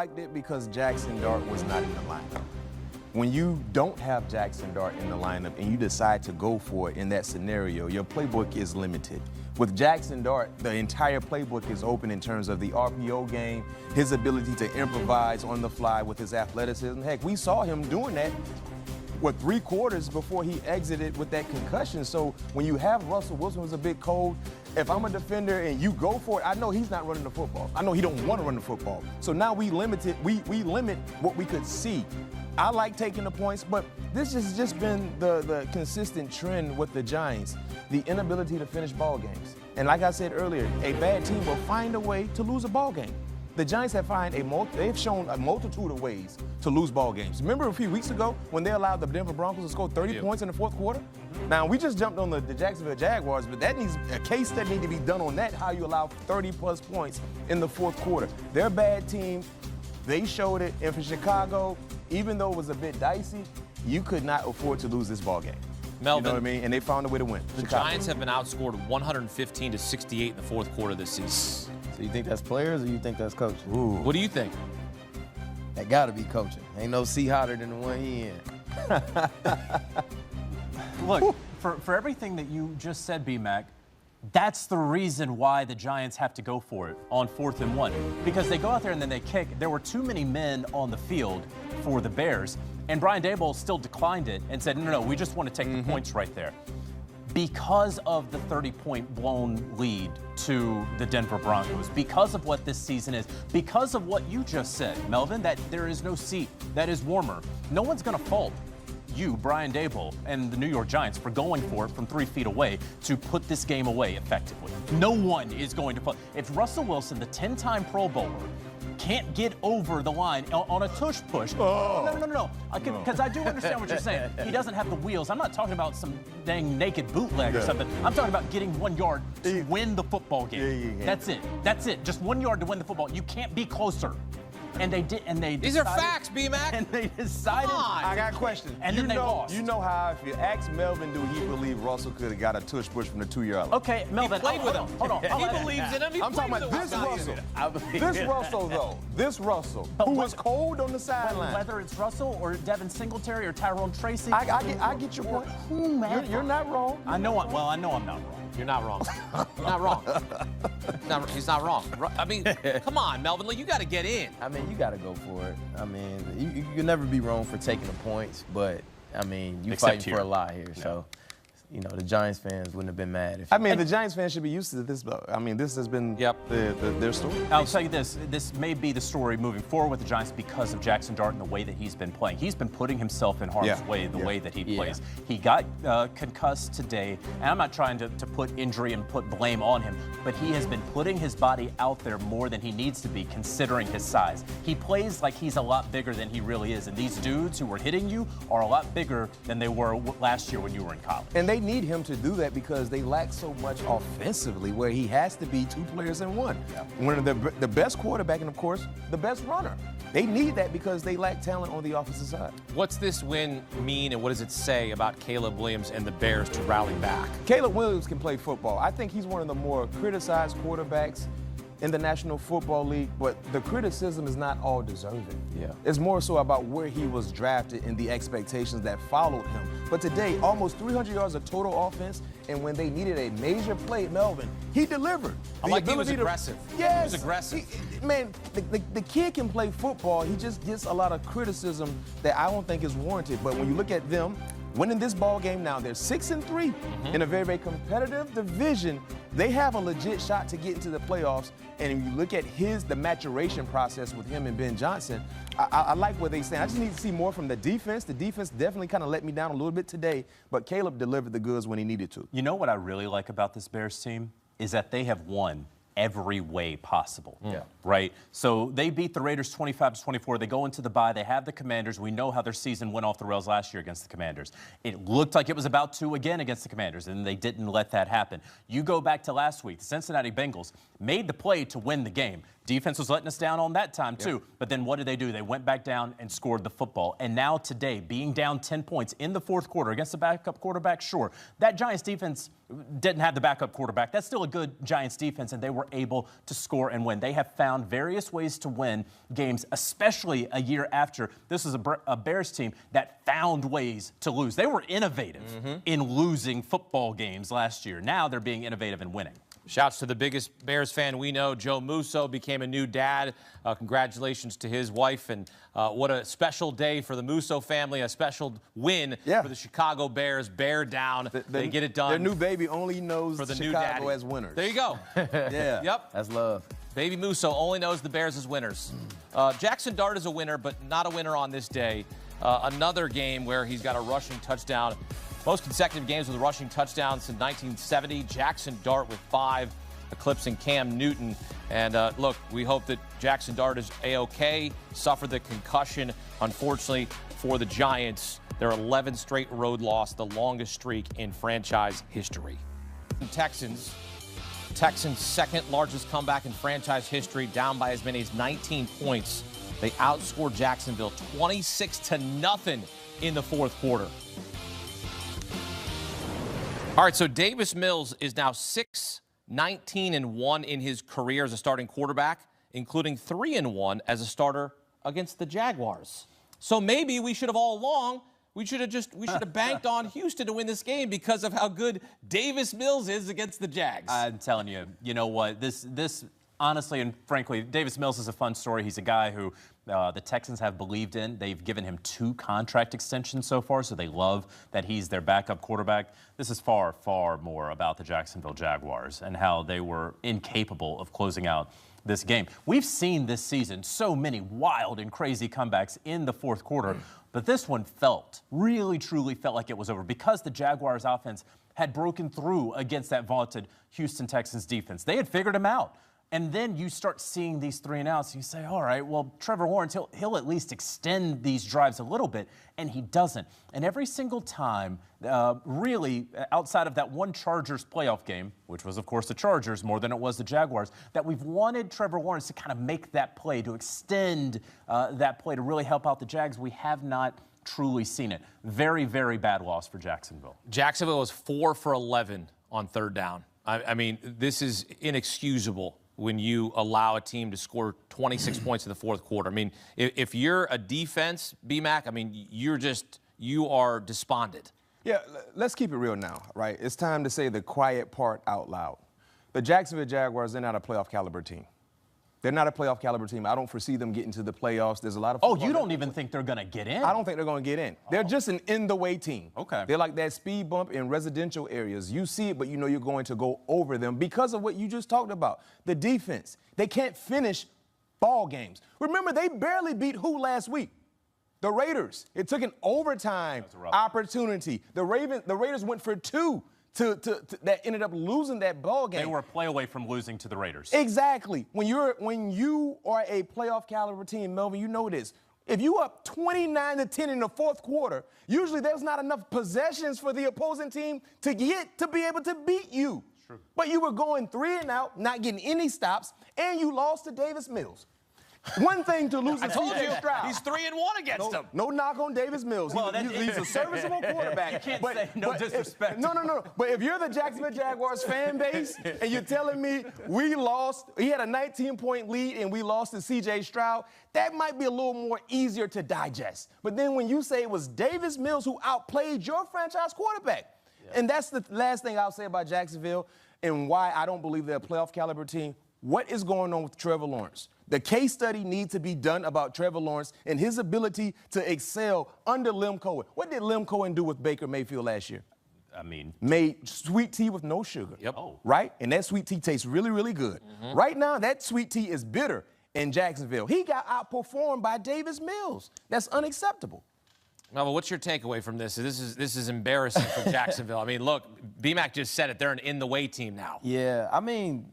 liked it because Jackson Dart was not in the lineup. When you don't have Jackson Dart in the lineup and you decide to go for it in that scenario, your playbook is limited. With Jackson Dart, the entire playbook is open in terms of the RPO game, his ability to improvise on the fly with his athleticism. Heck, we saw him doing that, 3 quarters before he exited with that concussion. So when you have Russell Wilson, who's a bit cold, if I'm a defender and you go for it, I know he's not running the football. I know he don't want to run the football. So now we limit what we could see. I like taking the points, but this has just been the consistent trend with the Giants, the inability to finish ball games. And like I said earlier, a bad team will find a way to lose a ball game. The Giants have they've shown a multitude of ways to lose ball games. Remember a few weeks ago when they allowed the Denver Broncos to score 30 points in the fourth quarter? Now, we just jumped on the Jacksonville Jaguars, but that needs a case that needs to be done on that, how you allow 30-plus points in the fourth quarter. They're a bad team. They showed it. And for Chicago, even though it was a bit dicey, you could not afford to lose this ball game. Melvin, you know what I mean? And they found a way to win. The Giants have been outscored 115-68 in the fourth quarter this season. So you think that's players or you think that's coaching? Ooh. What do you think? That got to be coaching. Ain't no seat hotter than the one he in. Look, for everything that you just said, B-Mac, that's the reason why the Giants have to go for it on 4th and 1. Because they go out there and then they kick. There were too many men on the field for the Bears. And Brian Daboll still declined it and said, no, we just want to take the points right there. Because of the 30-point blown lead to the Denver Broncos, because of what this season is, because of what you just said, Melvin, that there is no seat that is warmer, no one's going to fault you, Brian Daboll, and the New York Giants for going for it from 3 feet away to put this game away effectively. No one is going to fault. If Russell Wilson, the 10-time Pro Bowler, can't get over the line on a tush push. Oh. No. Because I do understand what you're saying. He doesn't have the wheels. I'm not talking about some dang naked bootleg or something. I'm talking about getting 1 yard to win the football game. That's it. Just 1 yard to win the football. You can't be closer. And they did. And they These decided, are facts, B-Mac. And they decided. Come on. I got a question. And then they lost. You know how I feel. Ask Melvin, do he believe Russell could have got a tush push from the 2-yard line? Okay, Melvin. Played with him. Hold on. He believes in him. I'm talking about this Russell. This Russell, who was cold on the sideline. Whether it's Russell or Devin Singletary or Tyrone Tracy. I get your point. You're not wrong. I know I'm not wrong. You're not wrong. You're not wrong. He's not wrong. I mean, come on, Melvin. You got to get in. I mean, you got to go for it. I mean, you can never be wrong for taking the points, but, I mean, you fighting for a lot here. Yeah. So, you know, the Giants fans wouldn't have been mad if. I mean, the Giants fans should be used to this, though. I mean, this has been their story. I'll tell you this. This may be the story moving forward with the Giants because of Jackson Dart and the way that he's been playing. He's been putting himself in harm's way the way that he plays. He got concussed today, and I'm not trying to put injury and put blame on him, but he has been putting his body out there more than he needs to be considering his size. He plays like he's a lot bigger than he really is, and these dudes who were hitting you are a lot bigger than they were last year when you were in college. And they need him to do that because they lack so much offensively where he has to be 2 players in 1. Yeah. One of the best quarterback and, of course, the best runner. They need that because they lack talent on the offensive side. What's this win mean and what does it say about Caleb Williams and the Bears to rally back? Caleb Williams can play football. I think he's one of the more criticized quarterbacks in the National Football League, but the criticism is not all deserving. Yeah. It's more so about where he was drafted and the expectations that followed him. But today, almost 300 yards of total offense, and when they needed a major play, Melvin, he delivered. He was aggressive. Yes. He was aggressive. Man, the kid can play football. He just gets a lot of criticism that I don't think is warranted. But when you look at them, winning this ball game now, they're 6-3 in a very, very competitive division. They have a legit shot to get into the playoffs. And if you look at the maturation process with him and Ben Johnson, I like what they stand. I just need to see more from the defense. The defense definitely kind of let me down a little bit today, but Caleb delivered the goods when he needed to. You know what I really like about this Bears team is that they have won every way possible. Yeah. Right? So they beat the Raiders 25-24. They go into the bye. They have the Commanders. We know how their season went off the rails last year against the Commanders. It looked like it was about to again against the Commanders, and they didn't let that happen. You go back to last week. The Cincinnati Bengals made the play to win the game. Defense was letting us down on that time, too. But then what did they do? They went back down and scored the football. And now today, being down 10 points in the fourth quarter against the backup quarterback, sure. That Giants defense didn't have the backup quarterback. That's still a good Giants defense, and they were able to score and win. They have found various ways to win games, especially a year after. This is a Bears team that found ways to lose. They were innovative in losing football games last year. Now they're being innovative in winning. Shouts to the biggest Bears fan we know. Joe Musso became a new dad. Congratulations to his wife. And what a special day for the Musso family, a special win for the Chicago Bears. Bear down. They get it done. Their new baby only knows for the Chicago as winners. There you go. Yeah. Yep. That's love. Baby Musso only knows the Bears as winners. Jackson Dart is a winner, but not a winner on this day. Another game where he's got a rushing touchdown. Most consecutive games with a rushing touchdown since 1970. Jackson Dart with 5, eclipsing Cam Newton. And look, we hope that Jackson Dart is A-OK. Suffered the concussion, unfortunately, for the Giants. Their 11th straight road loss, the longest streak in franchise history. Texans' second largest comeback in franchise history, down by as many as 19 points. They outscored Jacksonville 26-0 in the fourth quarter. All right, so Davis Mills is now 6-19-1 in his career as a starting quarterback, including 3-1 as a starter against the Jaguars. So maybe we should have all along, we should have banked on Houston to win this game because of how good Davis Mills is against the Jags. I'm telling you, you know what? This honestly and frankly, Davis Mills is a fun story. He's a guy who the Texans have believed in. They've given him 2 contract extensions so far, so they love that he's their backup quarterback. This is far, far more about the Jacksonville Jaguars and how they were incapable of closing out this game. We've seen this season so many wild and crazy comebacks in the fourth quarter, but this one really, truly felt like it was over because the Jaguars offense had broken through against that vaunted Houston Texans defense. They had figured him out. And then you start seeing these 3 and outs, and you say, all right, well, Trevor Lawrence, he'll at least extend these drives a little bit, and he doesn't. And every single time, really, outside of that one Chargers playoff game, which was, of course, the Chargers more than it was the Jaguars, that we've wanted Trevor Lawrence to kind of make that play, to extend that play, to really help out the Jags. We have not truly seen it. Very, very bad loss for Jacksonville. Jacksonville was 4 for 11 on third down. I mean, this is inexcusable when you allow a team to score 26 points in the fourth quarter. I mean, if you're a defense, B-Mac, I mean, you are despondent. Yeah, let's keep it real now, right? It's time to say the quiet part out loud. The Jacksonville Jaguars, they're not a playoff caliber team. They're not a playoff caliber team. I don't foresee them getting to the playoffs. There's a lot of Oh, you don't even think they're going to get in? I don't think they're going to get in. They're just an in-the-way team. Okay. They're like that speed bump in residential areas. You see it, but you know you're going to go over them because of what you just talked about. The defense. They can't finish ball games. Remember, they barely beat who last week? The Raiders. It took an overtime opportunity. The Raiders went for 2. That ended up losing that ball game. They were a play away from losing to the Raiders. Exactly. When you are a playoff caliber team, Melvin, you know this. If you up 29-10 in the fourth quarter, usually there's not enough possessions for the opposing team to be able to beat you. True. But you were going 3 and out, not getting any stops, and you lost to Davis Mills. One thing to lose to CJ Stroud. He's 3-1 against them. No knock on Davis Mills. Well, he's a serviceable quarterback. You can't say no disrespect. No. But if you're the Jacksonville Jaguars fan base and you're telling me we lost, he had a 19-point lead and we lost to CJ Stroud, that might be a little more easier to digest. But then when you say it was Davis Mills who outplayed your franchise quarterback, and that's the last thing I'll say about Jacksonville and why I don't believe they're a playoff caliber team. What is going on with Trevor Lawrence? The case study needs to be done about Trevor Lawrence and his ability to excel under Lem Cohen. What did Lem Cohen do with Baker Mayfield last year? I mean, made sweet tea with no sugar. Yep. Right? And that sweet tea tastes really, really good. Mm-hmm. Right now, that sweet tea is bitter in Jacksonville. He got outperformed by Davis Mills. That's unacceptable. Melvin, what's your takeaway from this? This is embarrassing for Jacksonville. I mean, look, B-Mac just said it. They're an in-the-way team now. Yeah, I mean,